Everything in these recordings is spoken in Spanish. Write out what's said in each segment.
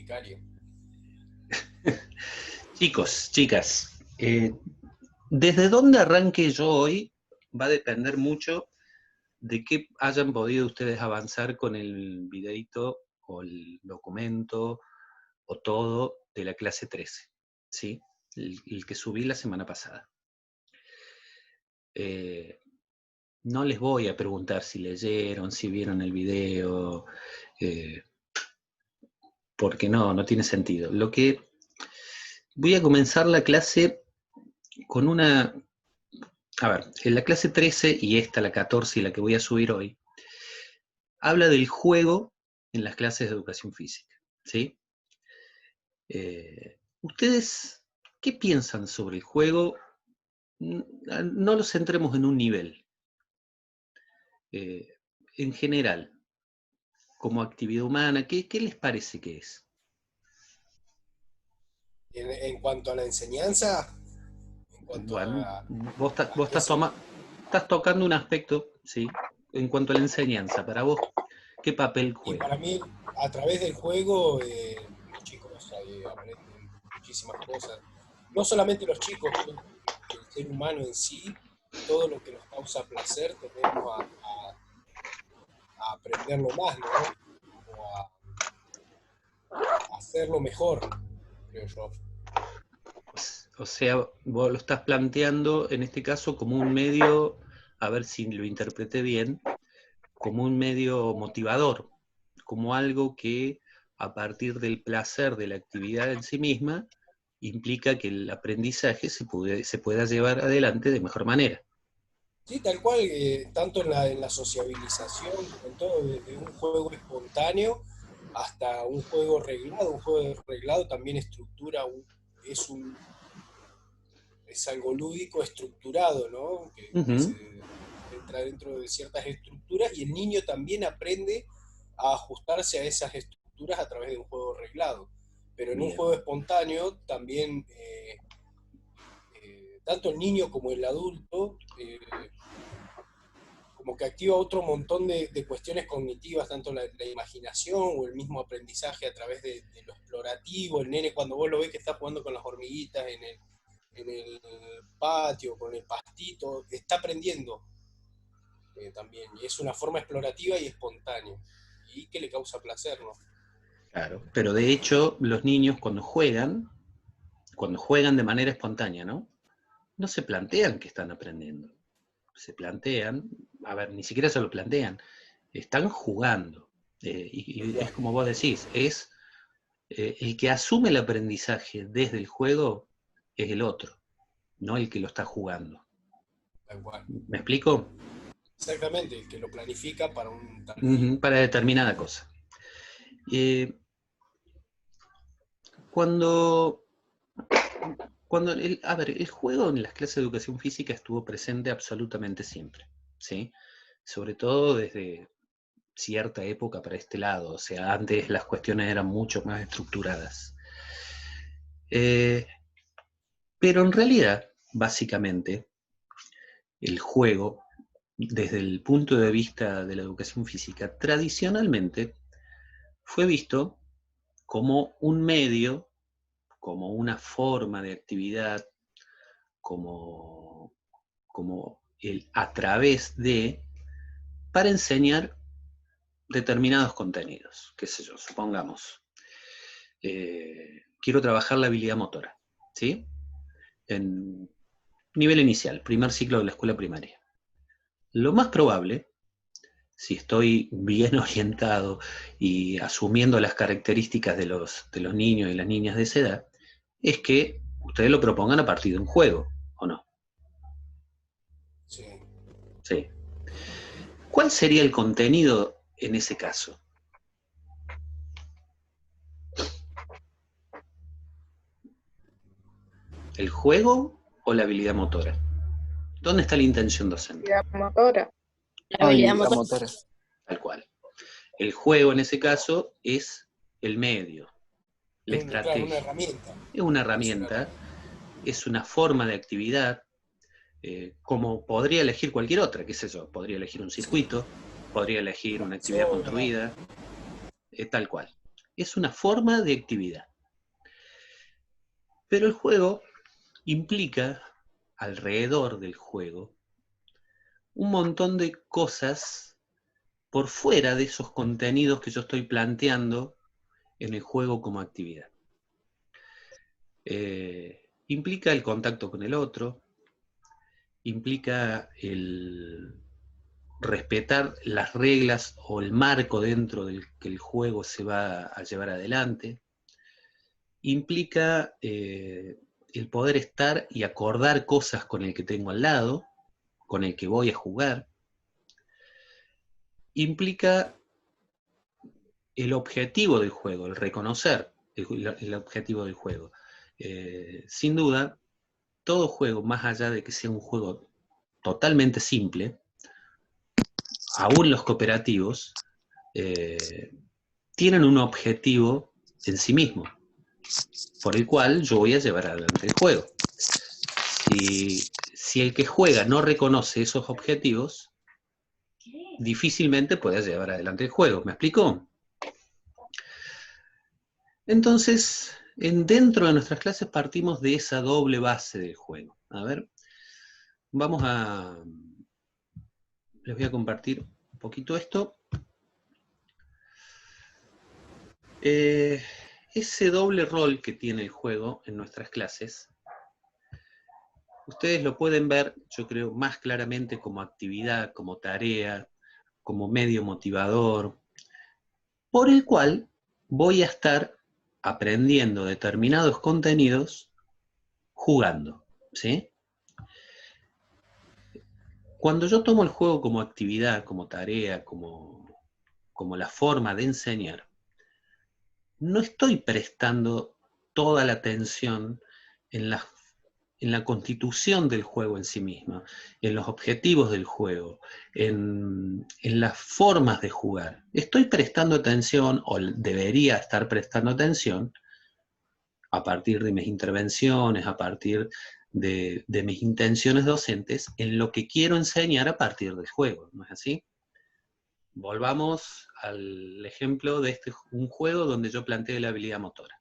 bibliotecario. Chicos, chicas, desde dónde arranque yo hoy va a depender mucho de qué hayan podido ustedes avanzar con el videito o el documento o todo de la clase 13, ¿sí? El que subí la semana pasada. No les voy a preguntar si leyeron, si vieron el video, porque no tiene sentido. Voy a comenzar la clase con una... A ver, en la clase 13 y esta, la 14 y la que voy a subir hoy, habla del juego en las clases de educación física, ¿sí? ¿Ustedes qué piensan sobre el juego? No lo centremos en un nivel. En general, como actividad humana, ¿qué les parece que es? En cuanto a la enseñanza, en cuanto Bueno, a qué se... estás tocando un aspecto, ¿sí? En cuanto a la enseñanza, para vos, ¿qué papel Y juega? para mí, a través del juego, los chicos aprenden muchísimas cosas. No solamente los chicos, creo que el ser humano en sí, todo lo que nos causa placer, tendemos a aprenderlo más, ¿no? O a hacerlo mejor, creo yo. O sea, vos lo estás planteando en este caso como un medio, a ver si lo interpreté bien, como un medio motivador, como algo que a partir del placer de la actividad en sí misma implica que el aprendizaje se pueda llevar adelante de mejor manera. Sí, tal cual, tanto en la sociabilización, como en todo, desde un juego espontáneo hasta un juego reglado también es un, es algo lúdico estructurado, ¿no? Que Ujú. se entra dentro de ciertas estructuras y el niño también aprende a ajustarse a esas estructuras a través de un juego reglado. Pero en un Bien. juego espontáneo también, tanto el niño como el adulto, como que activa otro montón de cuestiones cognitivas, tanto la imaginación o el mismo aprendizaje a través de lo explorativo. El nene cuando vos lo ves que está jugando con las hormiguitas en el patio, con el pastito, está aprendiendo también. Y es una forma explorativa y espontánea. Y que le causa placer, ¿no? Claro, pero de hecho los niños cuando juegan de manera espontánea, ¿no? No se plantean que están aprendiendo. Se plantean, a ver, ni siquiera se lo plantean, están jugando. Tal Y es cual, como vos decís, es el que asume el aprendizaje desde el juego es el otro, no el que lo está jugando. tal cual. ¿Me explico? Exactamente, el que lo planifica para un tal fin. Ujú, para determinada cosa. Eh, cuando a ver, el juego en las clases de educación física estuvo presente absolutamente siempre, ¿sí? Sobre todo desde cierta época para este lado, o sea, antes las cuestiones eran mucho más estructuradas. Eh, pero en realidad, básicamente, el juego, desde el punto de vista de la educación física, tradicionalmente fue visto como un medio, como una forma de actividad, como, como el a través de, para enseñar determinados contenidos, qué sé yo, supongamos. Quiero trabajar la habilidad motora, ¿sí? En nivel inicial, primer ciclo de la escuela primaria. Lo más probable, si estoy bien orientado y asumiendo las características de los niños y las niñas de esa edad, es que ustedes lo propongan a partir de un juego, ¿o no? Sí. Sí. ¿Cuál sería el contenido en ese caso? ¿El juego o la habilidad motora? ¿Dónde está la intención docente? La motora. La habilidad Habilidad motora. motora. Tal cual. El juego en ese caso es el medio, la Claro, una estrategia. herramienta. Es una Es una herramienta, herramienta. es una forma de actividad, como podría elegir cualquier otra, qué sé yo, podría elegir un Sí. circuito, podría elegir Una una actividad persona. construida, tal cual. Es una forma de actividad. Pero el juego implica, alrededor del juego, un montón de cosas por fuera de esos contenidos que yo estoy planteando en el juego como actividad. Implica el contacto con el otro, implica el respetar las reglas o el marco dentro del que el juego se va a llevar adelante, implica el poder estar y acordar cosas con el que tengo al lado, con el que voy a jugar, implica el objetivo del juego, el reconocer el objetivo del juego. Sin duda, todo juego, más allá de que sea un juego totalmente simple, aún los cooperativos, tienen un objetivo en sí mismo, por el cual yo voy a llevar adelante el juego. Si el que juega no reconoce esos objetivos, difícilmente pueda llevar adelante el juego. ¿Me explico? Entonces, dentro de nuestras clases partimos de esa doble base del juego. A ver, les voy a compartir un poquito esto. Ese doble rol que tiene el juego en nuestras clases, ustedes lo pueden ver, yo creo, más claramente como actividad, como tarea, como medio motivador, por el cual voy a estar aprendiendo determinados contenidos jugando, ¿sí? Cuando yo tomo el juego como actividad, como tarea, como la forma de enseñar, no estoy prestando toda la atención en la constitución del juego en sí misma, en los objetivos del juego, en las formas de jugar. Estoy prestando atención, o debería estar prestando atención, a partir de mis intervenciones, a partir de mis intenciones docentes, en lo que quiero enseñar a partir del juego, ¿no es así? Volvamos al ejemplo de un juego donde yo planteé la habilidad motora.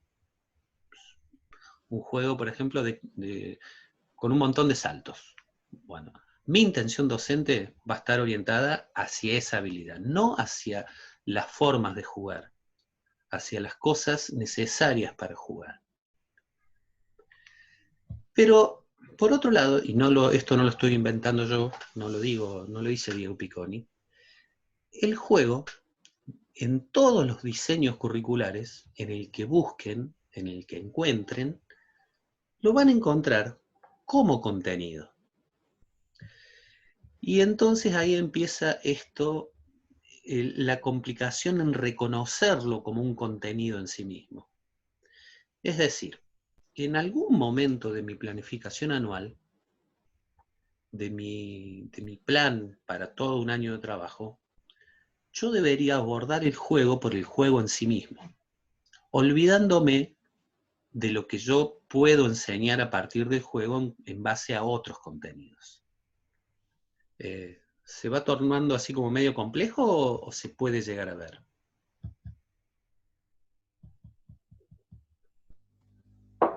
Un juego, por ejemplo, con un montón de saltos. Bueno, mi intención docente va a estar orientada hacia esa habilidad, no hacia las formas de jugar, hacia las cosas necesarias para jugar. Pero, por otro lado, y esto no lo estoy inventando yo, no lo dice Diego Picconi, el juego, en todos los diseños curriculares, en el que busquen, en el que encuentren, lo van a encontrar como contenido. Y entonces ahí empieza la complicación en reconocerlo como un contenido en sí mismo. Es decir, en algún momento de mi planificación anual, de mi plan para todo un año de trabajo, yo debería abordar el juego por el juego en sí mismo, olvidándome de lo que yo puedo enseñar a partir del juego en base a otros contenidos. ¿Se va tornando así como medio complejo o se puede llegar a ver?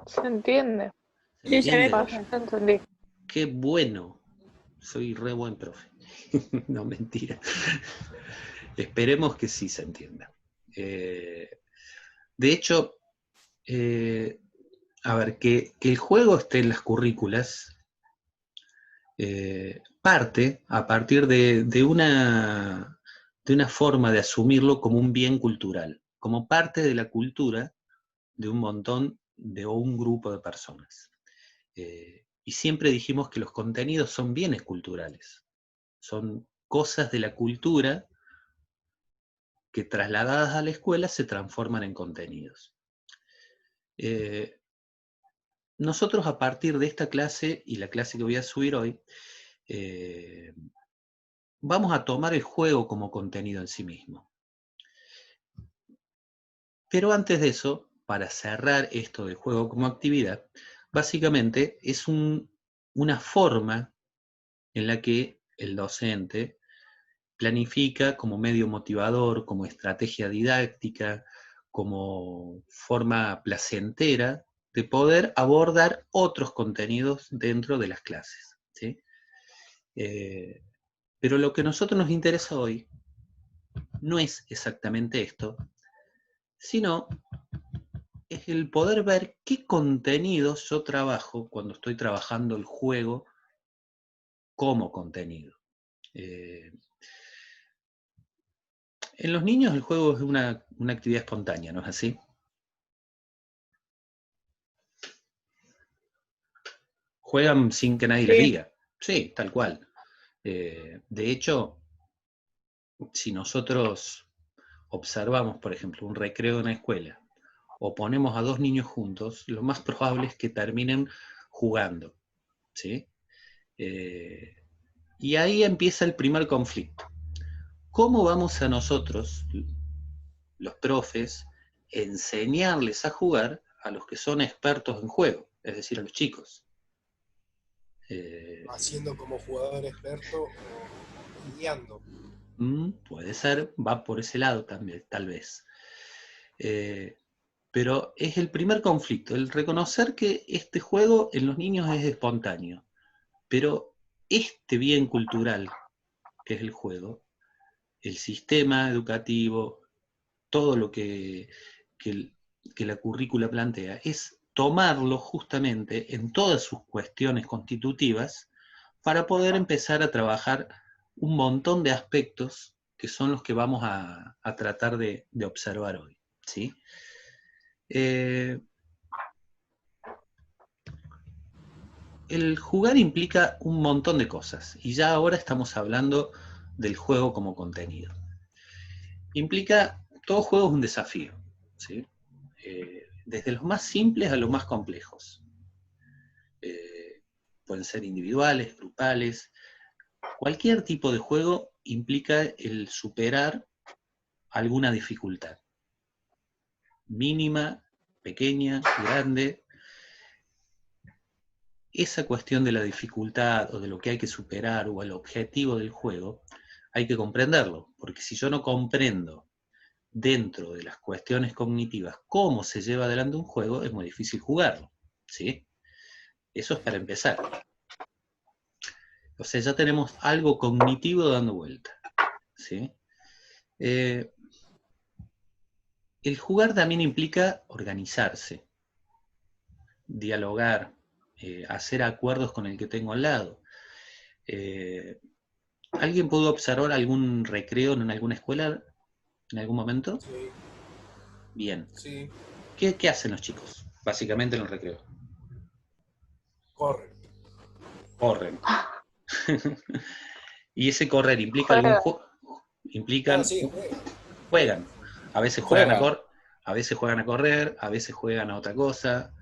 Se entiende. ¿Se entiende? Ya entendí. Qué bueno. Soy re buen profe. No, mentira. Esperemos que sí se entienda. De hecho, a ver, que el juego esté en las currículas parte a partir de una forma de asumirlo como un bien cultural, como parte de la cultura de un montón o un grupo de personas. Y siempre dijimos que los contenidos son bienes culturales, son cosas de la cultura que trasladadas a la escuela se transforman en contenidos. Nosotros a partir de esta clase, y la clase que voy a subir hoy, vamos a tomar el juego como contenido en sí mismo. Pero antes de eso, para cerrar esto del juego como actividad, básicamente es una forma en la que el docente planifica como medio motivador, como estrategia didáctica, como forma placentera de poder abordar otros contenidos dentro de las clases, ¿sí? Pero lo que a nosotros nos interesa hoy no es exactamente esto, sino es el poder ver qué contenidos yo trabajo cuando estoy trabajando el juego como contenido. En los niños el juego es una actividad espontánea, ¿no es así? Juegan sin que nadie les Sí, diga. Sí, tal cual. De hecho, si nosotros observamos, por ejemplo, un recreo en la escuela, o ponemos a dos niños juntos, lo más probable es que terminen jugando, ¿sí? Y ahí empieza el primer conflicto. ¿Cómo vamos a nosotros, los profes, enseñarles a jugar a los que son expertos en juego, es decir, a los chicos? Haciendo como jugador experto o guiando. Puede ser, va por ese lado también, tal vez. Pero es el primer conflicto, el reconocer que este juego en los niños es espontáneo, pero este bien cultural que es el juego, el sistema educativo, todo lo que, que la currícula plantea, es tomarlo justamente en todas sus cuestiones constitutivas para poder empezar a trabajar un montón de aspectos que son los que vamos a tratar de observar hoy, ¿sí? El jugar implica un montón de cosas, y ya ahora estamos hablando del juego como contenido. Implica, todo juego es un desafío, ¿sí? Desde los más simples a los más complejos. Pueden ser individuales, grupales. Cualquier tipo de juego implica el superar alguna dificultad. Mínima, pequeña, grande. Esa cuestión de la dificultad o de lo que hay que superar o el objetivo del juego, hay que comprenderlo, porque si yo no comprendo dentro de las cuestiones cognitivas cómo se lleva adelante un juego, es muy difícil jugarlo, ¿sí? Eso es para empezar. O sea, ya tenemos algo cognitivo dando vuelta, ¿sí? El jugar también implica organizarse, dialogar, hacer acuerdos con el que tengo al lado. ¿Alguien pudo observar algún recreo en alguna escuela en algún momento? Sí, Bien. sí, ¿Qué hacen los chicos, básicamente en el recreo? corren. Corren. ¿Y ese correr implica algún juega. juego? No, Implican, sí, juegan. juegan. A veces juegan Juegan a veces juegan a correr, a veces juegan a otra cosa.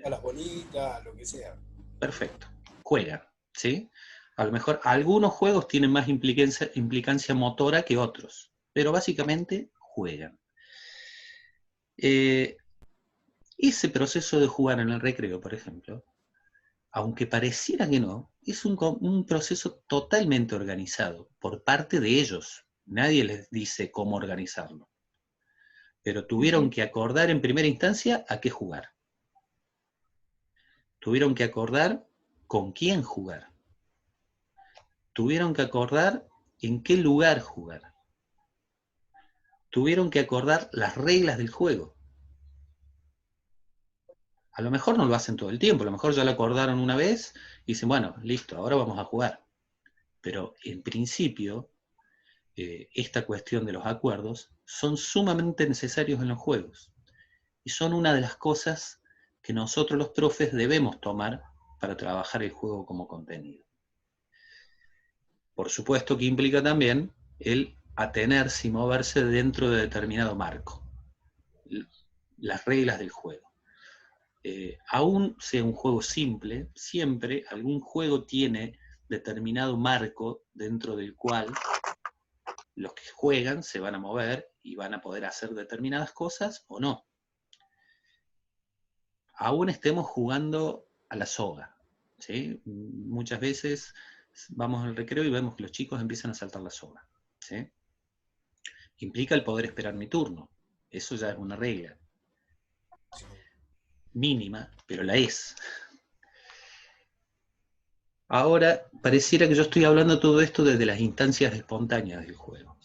a las bolitas, a lo que sea. Perfecto. Juegan, ¿sí? A lo mejor algunos juegos tienen más implicancia motora que otros, pero básicamente juegan. Eh, Ese proceso de jugar en el recreo, por ejemplo, aunque pareciera que no, es un proceso totalmente organizado por parte de ellos. Nadie les dice cómo organizarlo. Pero tuvieron Ujú. que acordar en primera instancia a qué jugar. Tuvieron que acordar con quién jugar. Tuvieron que acordar en qué lugar jugar. Tuvieron que acordar las reglas del juego. A lo mejor no lo hacen todo el tiempo, a lo mejor ya lo acordaron una vez y dicen, bueno, listo, ahora vamos a jugar. Pero en principio, esta cuestión de los acuerdos son sumamente necesarios en los juegos. Y son una de las cosas que nosotros los profes debemos tomar para trabajar el juego como contenido. Por supuesto que implica también el atenerse y moverse dentro de determinado marco, las reglas del juego. Aún sea un juego simple, siempre algún juego tiene determinado marco dentro del cual los que juegan se van a mover y van a poder hacer determinadas cosas o no. Aún estemos jugando a la soga, ¿sí? Muchas veces vamos al recreo y vemos que los chicos empiezan a saltar la soga, ¿sí? Implica el poder esperar mi turno. Eso ya es una regla. Mínima, pero la es. Ahora, pareciera que yo estoy hablando todo esto desde las instancias espontáneas del juego.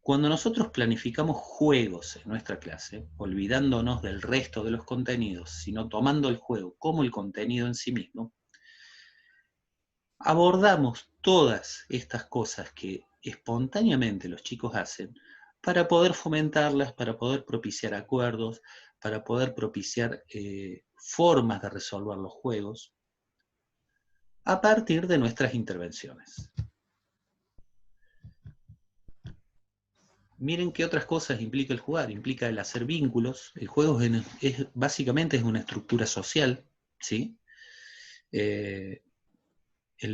Cuando nosotros planificamos juegos en nuestra clase, olvidándonos del resto de los contenidos, sino tomando el juego como el contenido en sí mismo, abordamos todas estas cosas que espontáneamente los chicos hacen para poder fomentarlas, para poder propiciar acuerdos, para poder propiciar formas de resolver los juegos a partir de nuestras intervenciones. Miren qué otras cosas implica el jugar. Implica el hacer vínculos. El juego básicamente es una estructura social, ¿sí? El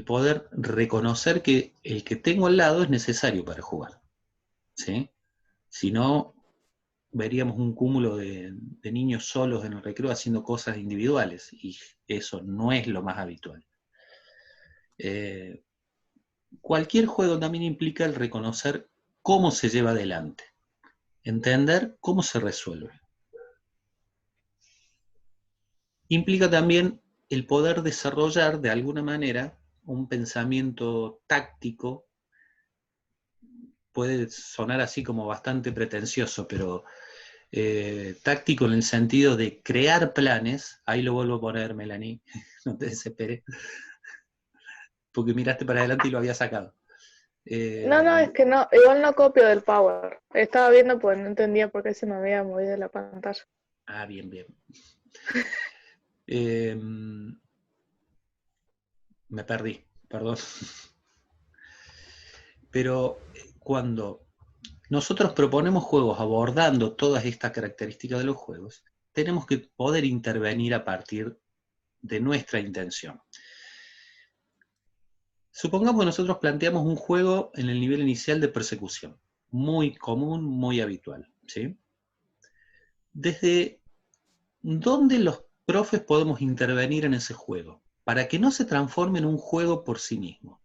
poder reconocer que el que tengo al lado es necesario para jugar, ¿sí? Si no, veríamos un cúmulo de niños solos en el recreo haciendo cosas individuales, y eso no es lo más habitual. Cualquier juego también implica el reconocer cómo se lleva adelante, entender cómo se resuelve. Implica también el poder desarrollar de alguna manera un pensamiento táctico. Puede sonar así como bastante pretencioso, pero táctico en el sentido de crear planes. Ahí lo vuelvo a poner, Melanie, no te desesperes, porque miraste para adelante y lo había sacado. No, es que no, igual no copio del Power. Estaba viendo pues no entendía por qué se me había movido la pantalla. Ah, bien, bien. Me perdí, perdón. Pero cuando nosotros proponemos juegos abordando todas estas características de los juegos, tenemos que poder intervenir a partir de nuestra intención. Supongamos que nosotros planteamos un juego en el nivel inicial de persecución, muy común, muy habitual, ¿sí? ¿Desde dónde los profes podemos intervenir en ese juego para que no se transforme en un juego por sí mismo?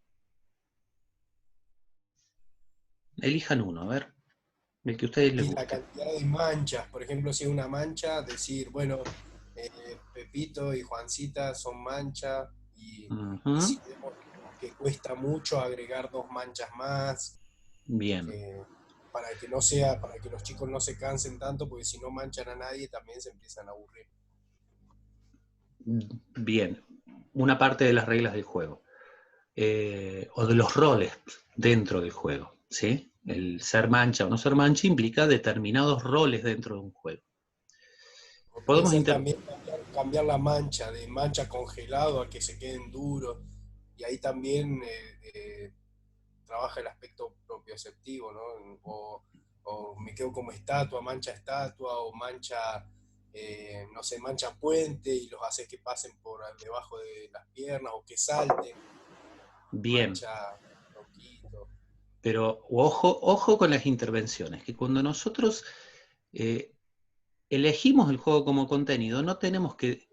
Elijan uno, a ver, el que a ustedes les Y la guste. cantidad de manchas, por ejemplo, si es una mancha, decir, bueno, Pepito y Juancita son mancha, y si vemos que cuesta mucho agregar dos manchas más, Bien, para que no sea, para que los chicos no se cansen tanto, porque si no manchan a nadie también se empiezan a aburrir. bien. Una parte de las reglas del juego. O de los roles dentro del juego, ¿sí? El ser mancha o no ser mancha implica determinados roles dentro de un juego. O puede Podemos ser también cambiar la mancha, de mancha congelado a que se queden duros, y ahí también trabaja el aspecto propioceptivo, ¿no? O me quedo como estatua, o mancha, no sé, mancha puente y los haces que pasen por debajo de las piernas o que salten, bien, mancha tronquito. pero ojo con las intervenciones, que cuando nosotros elegimos el juego como contenido, no tenemos que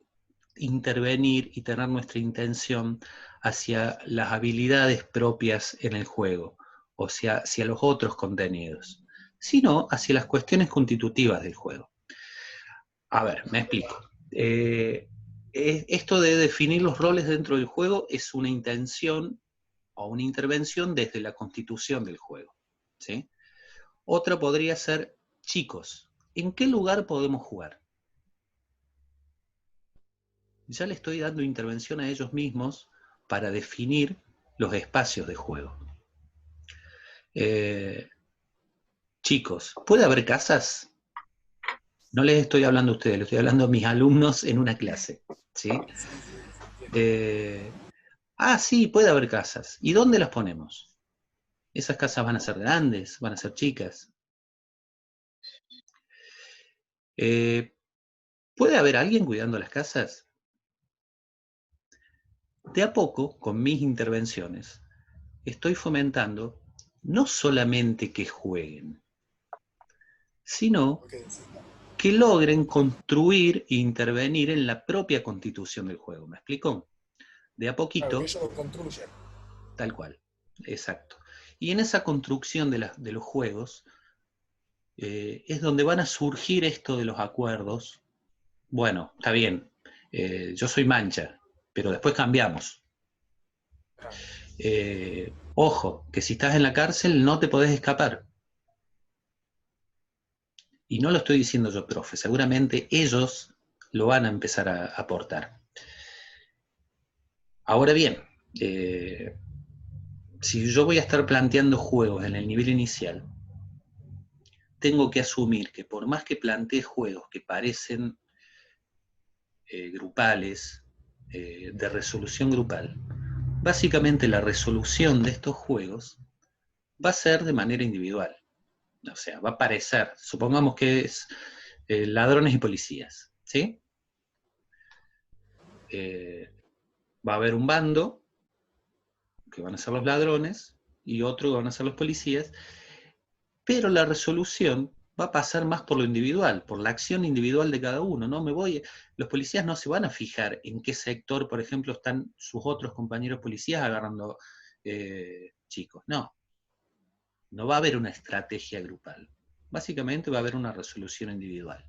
intervenir y tener nuestra intención hacia las habilidades propias en el juego, o sea, hacia los otros contenidos, sino hacia las cuestiones constitutivas del juego. A ver, me explico. Esto de definir los roles dentro del juego es una intención o una intervención desde la constitución del juego, ¿sí? Otra podría ser, chicos, ¿en qué lugar podemos jugar? Ya le estoy dando intervención a ellos mismos para definir los espacios de juego. Chicos, ¿puede haber casas? No les estoy hablando a ustedes, les estoy hablando a mis alumnos en una clase, ¿sí? Sí, sí, sí, entiendo. Sí, puede haber casas. ¿Y dónde las ponemos? Esas casas van a ser grandes, van a ser chicas. ¿Puede haber alguien cuidando las casas? De a poco, con mis intervenciones, estoy fomentando no solamente que jueguen, sino Lo que decís, que logren construir e intervenir en la propia constitución del juego. ¿Me explico? De a claro, que poquito, ellos lo construyen. tal cual. Exacto. Y en esa construcción de los juegos, es donde van a surgir esto de los acuerdos. Bueno, está bien, yo soy mancha, pero después cambiamos. Ojo, que si estás en la cárcel no te podés escapar. Y no lo estoy diciendo yo, profe, seguramente ellos lo van a empezar a aportar. Ahora bien, si yo voy a estar planteando juegos en el nivel inicial, tengo que asumir que por más que plantee juegos que parecen grupales, de resolución grupal, básicamente la resolución de estos juegos va a ser de manera individual. O sea, va a parecer, supongamos que es ladrones y policías, ¿sí? Va a haber un bando, que van a ser los ladrones, y otro que van a ser los policías, pero la resolución va a pasar más por lo individual, por la acción individual de cada uno. Los policías no se van a fijar en qué sector, por ejemplo, están sus otros compañeros policías agarrando chicos. No va a haber una estrategia grupal. Básicamente va a haber una resolución individual.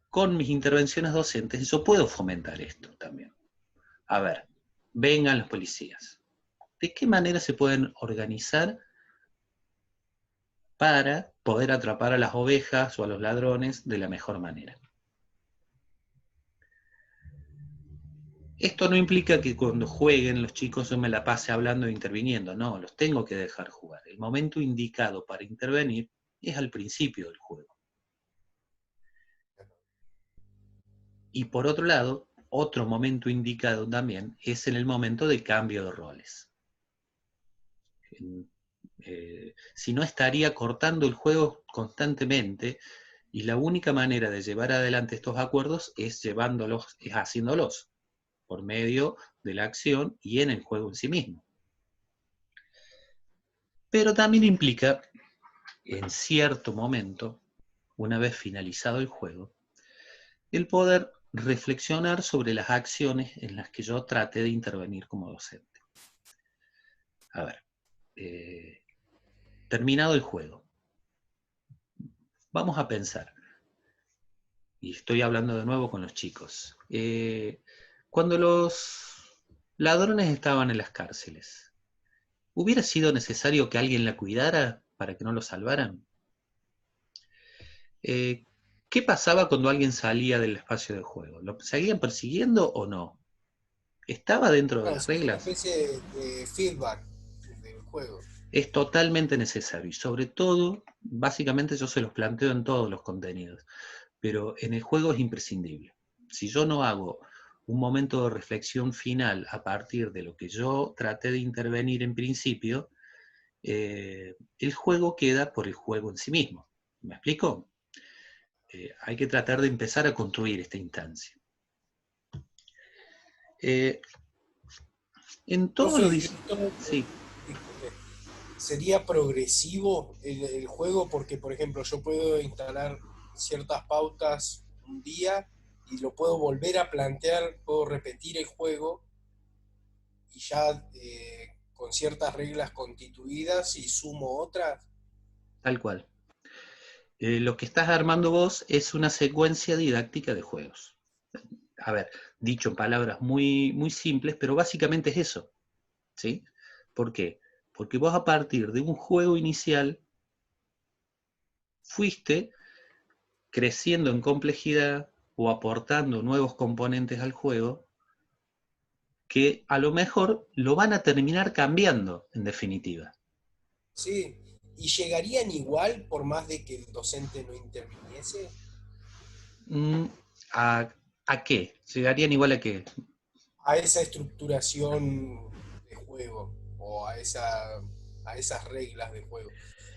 Con mis intervenciones docentes yo puedo fomentar esto también. A ver, vengan los policías. ¿De qué manera se pueden organizar para poder atrapar a las ovejas o a los ladrones de la mejor manera? Esto no implica que cuando jueguen los chicos yo me la pase hablando e interviniendo, no, los tengo que dejar jugar. El momento indicado para intervenir es al principio del juego. Y por otro lado, otro momento indicado también es en el momento de cambio de roles. Si no estaría cortando el juego constantemente, y la única manera de llevar adelante estos acuerdos es haciéndolos por medio de la acción y en el juego en sí mismo. Pero también implica, en cierto momento, una vez finalizado el juego, el poder reflexionar sobre las acciones en las que yo trate de intervenir como docente. A ver, terminado el juego, vamos a pensar, y estoy hablando de nuevo con los chicos, cuando los ladrones estaban en las cárceles, ¿hubiera sido necesario que alguien la cuidara para que no lo salvaran? ¿Qué pasaba cuando alguien salía del espacio de juego? ¿Lo seguían persiguiendo o no? ¿Estaba dentro de Claro, las es una reglas? especie de feedback del juego. Es totalmente necesario y sobre todo, básicamente yo se los planteo en todos los contenidos, pero en el juego es imprescindible. Si yo no hago un momento de reflexión final a partir de lo que yo traté de intervenir en principio, el juego queda por el juego en sí mismo. ¿Me explico? Hay que tratar de empezar a construir esta instancia. En todos Profe, los... y esto, Sí, disculpe, ¿sería progresivo el juego? Porque, por ejemplo, yo puedo instalar ciertas pautas un día y lo puedo volver a plantear, puedo repetir el juego y ya con ciertas reglas constituidas y sumo otras. tal cual. Lo que estás armando vos es una secuencia didáctica de juegos. A ver, dicho en palabras muy, muy simples, pero básicamente es eso, ¿sí? ¿Por qué? Porque vos a partir de un juego inicial fuiste creciendo en complejidad o aportando nuevos componentes al juego que a lo mejor lo van a terminar cambiando, en definitiva. Sí, y llegarían igual por más de que el docente no interviniese. Mm, ¿A, ¿A qué? ¿Llegarían igual a qué? A esa estructuración de juego o a esas reglas de juego.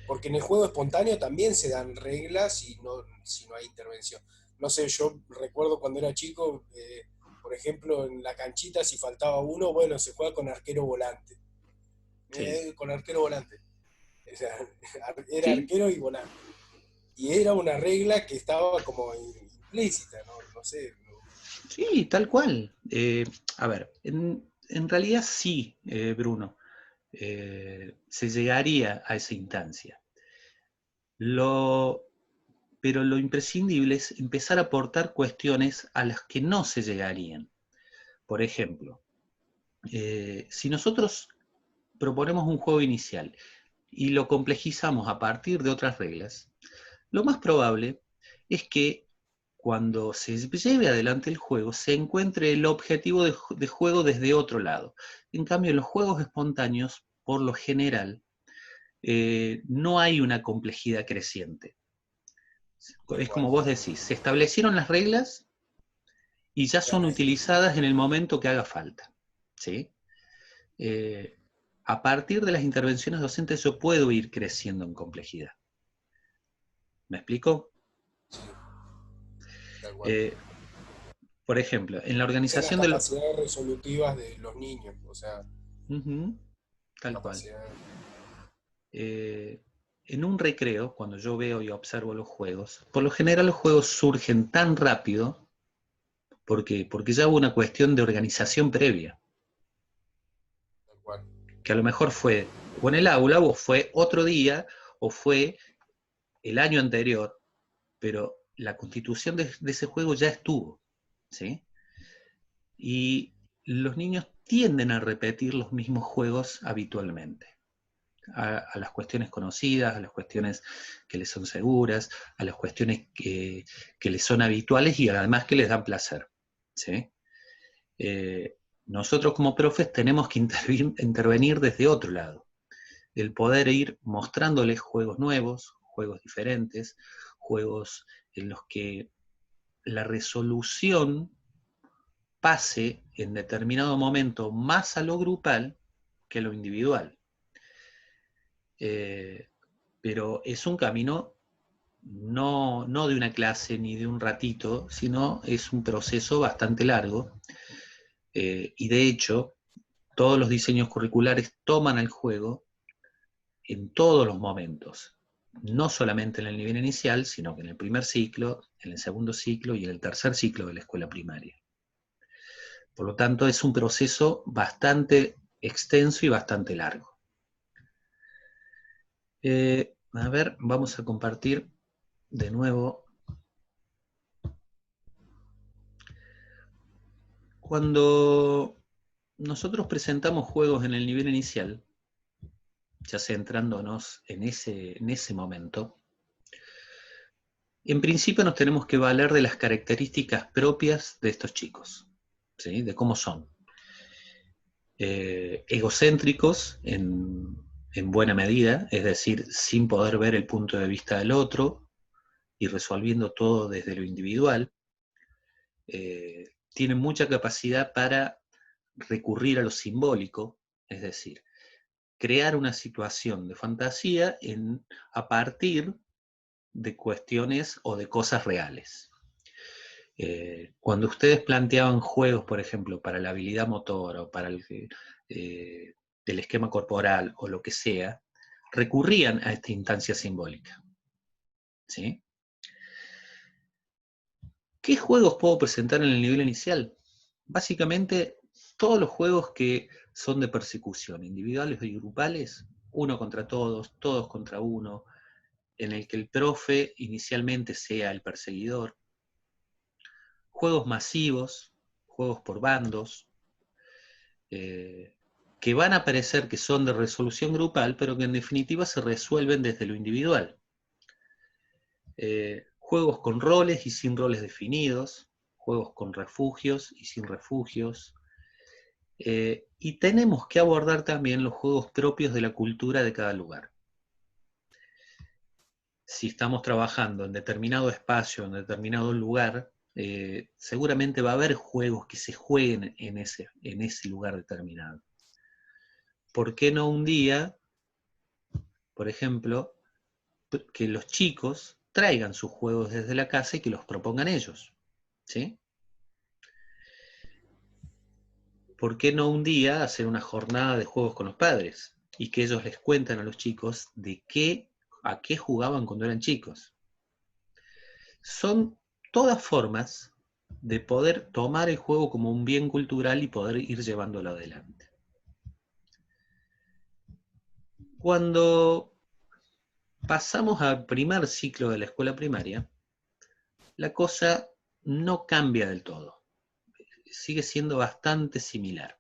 Porque en el juego espontáneo también se dan reglas y no, si no hay intervención. No sé, yo recuerdo cuando era chico, por ejemplo, en la canchita si faltaba uno, bueno, se juega con arquero volante. Sí. Con arquero volante. O sea, era Sí, arquero y volante. Y era una regla que estaba como implícita, ¿no? No sé. sí, tal cual. A ver, en realidad sí, Bruno, se llegaría a esa instancia. Pero lo imprescindible es empezar a aportar cuestiones a las que no se llegarían. Por ejemplo, si nosotros proponemos un juego inicial y lo complejizamos a partir de otras reglas, lo más probable es que cuando se lleve adelante el juego se encuentre el objetivo de juego desde otro lado. En cambio, en los juegos espontáneos, por lo general, no hay una complejidad creciente. Es como vos decís, se establecieron las reglas y ya son utilizadas en el momento que haga falta, ¿sí? A partir de las intervenciones docentes yo puedo ir creciendo en complejidad. ¿Me explico? Sí, tal cual. Por ejemplo, en la En las organización de los... capacidades resolutivas de los niños, o sea, tal cual. capacidad. En un recreo, cuando yo veo y observo los juegos, por lo general los juegos surgen tan rápido porque ya hubo una cuestión de organización previa. Tal cual. Que a lo mejor fue o en el aula, o fue otro día, o fue el año anterior, pero la constitución de ese juego ya estuvo, ¿sí? Y los niños tienden a repetir los mismos juegos habitualmente. A las cuestiones conocidas, a las cuestiones que les son seguras, a las cuestiones que les son habituales y además que les dan placer, ¿sí? Nosotros como profes tenemos que intervenir desde otro lado. El poder ir mostrándoles juegos nuevos, juegos diferentes, juegos en los que la resolución pase en determinado momento más a lo grupal que a lo individual. Pero es un camino no de una clase ni de un ratito, sino es un proceso bastante largo. Y de hecho, todos los diseños curriculares toman el juego en todos los momentos, no solamente en el nivel inicial, sino que en el primer ciclo, en el segundo ciclo y en el tercer ciclo de la escuela primaria. Por lo tanto, es un proceso bastante extenso y bastante largo. A ver, vamos a compartir de nuevo. Cuando nosotros presentamos juegos en el nivel inicial, ya centrándonos en ese momento, en principio nos tenemos que valer de las características propias de estos chicos, ¿sí? De cómo son. Egocéntricos en buena medida, es decir, sin poder ver el punto de vista del otro y resolviendo todo desde lo individual. Tienen mucha capacidad para recurrir a lo simbólico, es decir, crear una situación de fantasía a partir de cuestiones o de cosas reales. Cuando ustedes planteaban juegos, por ejemplo, para la habilidad motora o para el esquema corporal o lo que sea, recurrían a esta instancia simbólica, ¿sí? ¿Qué juegos puedo presentar en el nivel inicial? Básicamente, todos los juegos que son de persecución, individuales y grupales, uno contra todos, todos contra uno, en el que el profe inicialmente sea el perseguidor. Juegos masivos, juegos por bandos, que van a parecer que son de resolución grupal, pero que en definitiva se resuelven desde lo individual. Juegos con roles y sin roles definidos, juegos con refugios y sin refugios. Y tenemos que abordar también los juegos propios de la cultura de cada lugar. Si estamos trabajando en determinado espacio, en determinado lugar, seguramente va a haber juegos que se jueguen en ese lugar determinado. ¿Por qué no un día, por ejemplo, que los chicos traigan sus juegos desde la casa y que los propongan ellos? ¿Sí? ¿Por qué no un día hacer una jornada de juegos con los padres y que ellos les cuenten a los chicos a qué jugaban cuando eran chicos? Son todas formas de poder tomar el juego como un bien cultural y poder ir llevándolo adelante. Cuando pasamos al primer ciclo de la escuela primaria, la cosa no cambia del todo. Sigue siendo bastante similar.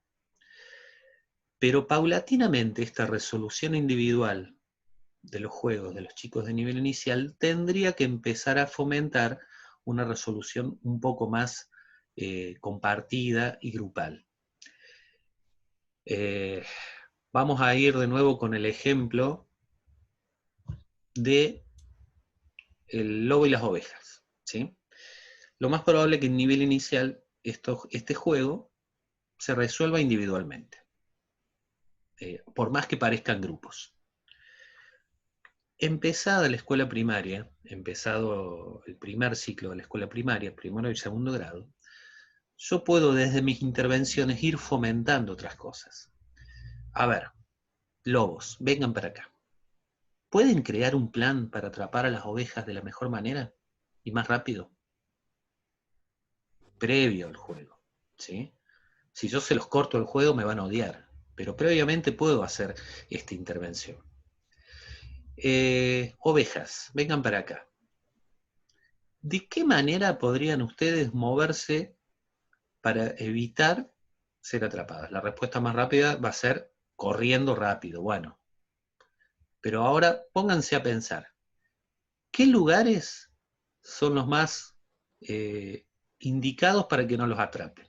Pero paulatinamente esta resolución individual de los juegos de los chicos de nivel inicial tendría que empezar a fomentar una resolución un poco más compartida y grupal. Vamos a ir de nuevo con el ejemplo de el lobo y las ovejas, ¿sí? Lo más probable es que en nivel inicial este juego se resuelva individualmente, por más que parezcan grupos. Empezada la escuela primaria, empezado el primer ciclo de la escuela primaria, primero y segundo grado, yo puedo desde mis intervenciones ir fomentando otras cosas. A ver, lobos, vengan para acá. ¿Pueden crear un plan para atrapar a las ovejas de la mejor manera y más rápido? Previo al juego, ¿sí? Si yo se los corto el juego me van a odiar, pero previamente puedo hacer esta intervención. Ovejas, vengan para acá. ¿De qué manera podrían ustedes moverse para evitar ser atrapadas? La respuesta más rápida va a ser corriendo rápido. Bueno, pero ahora pónganse a pensar, ¿qué lugares son los más indicados para que no los atrapen?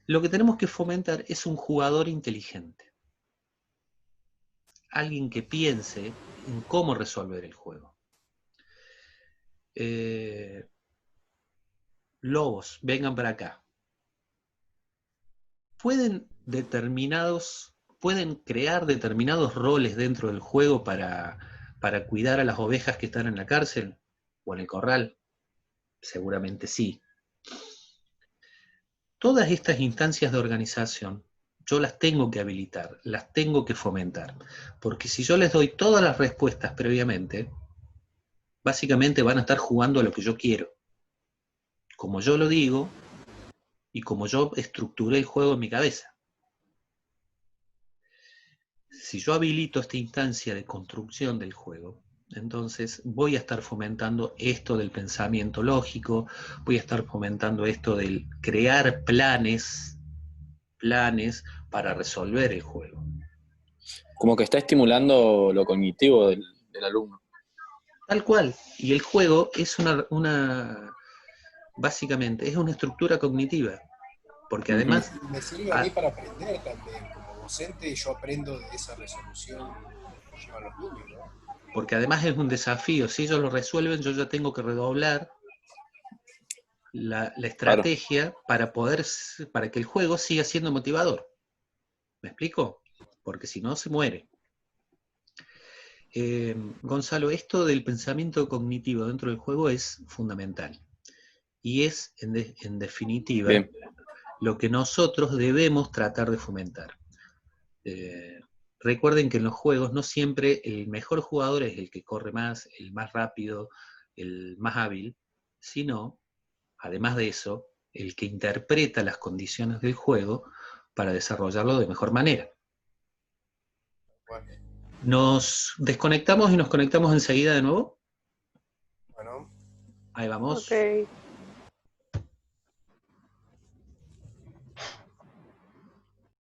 Lo que tenemos que fomentar es un jugador inteligente. Alguien que piense en cómo resolver el juego. Lobos, vengan para acá. Pueden crear determinados roles dentro del juego para cuidar a las ovejas que están en la cárcel o en el corral. Seguramente sí. Todas estas instancias de organización yo las tengo que habilitar, las tengo que fomentar, porque si yo les doy todas las respuestas previamente, básicamente van a estar jugando a lo que yo quiero, como yo lo digo y como yo estructuré el juego en mi cabeza. Si yo habilito esta instancia de construcción del juego, entonces voy a estar fomentando esto del pensamiento lógico, voy a estar fomentando esto del crear planes para resolver el juego. Como que está estimulando lo cognitivo del alumno. Tal cual. Y el juego es básicamente, es una estructura cognitiva. Porque además... Me sirve a mí para aprender también. Como docente yo aprendo de esa resolución que llevan los niños, ¿no? Porque además es un desafío. Si ellos lo resuelven, yo ya tengo que redoblar la estrategia, claro, para que el juego siga siendo motivador. ¿Me explico? Porque si no, se muere. Gonzalo, esto del pensamiento cognitivo dentro del juego es fundamental. Y es, en definitiva, bien, lo que nosotros debemos tratar de fomentar. Recuerden que en los juegos no siempre el mejor jugador es el que corre más, el más rápido, el más hábil, sino, además de eso, el que interpreta las condiciones del juego para desarrollarlo de mejor manera. ¿Nos desconectamos y nos conectamos enseguida de nuevo? Bueno. Ahí vamos. Ok.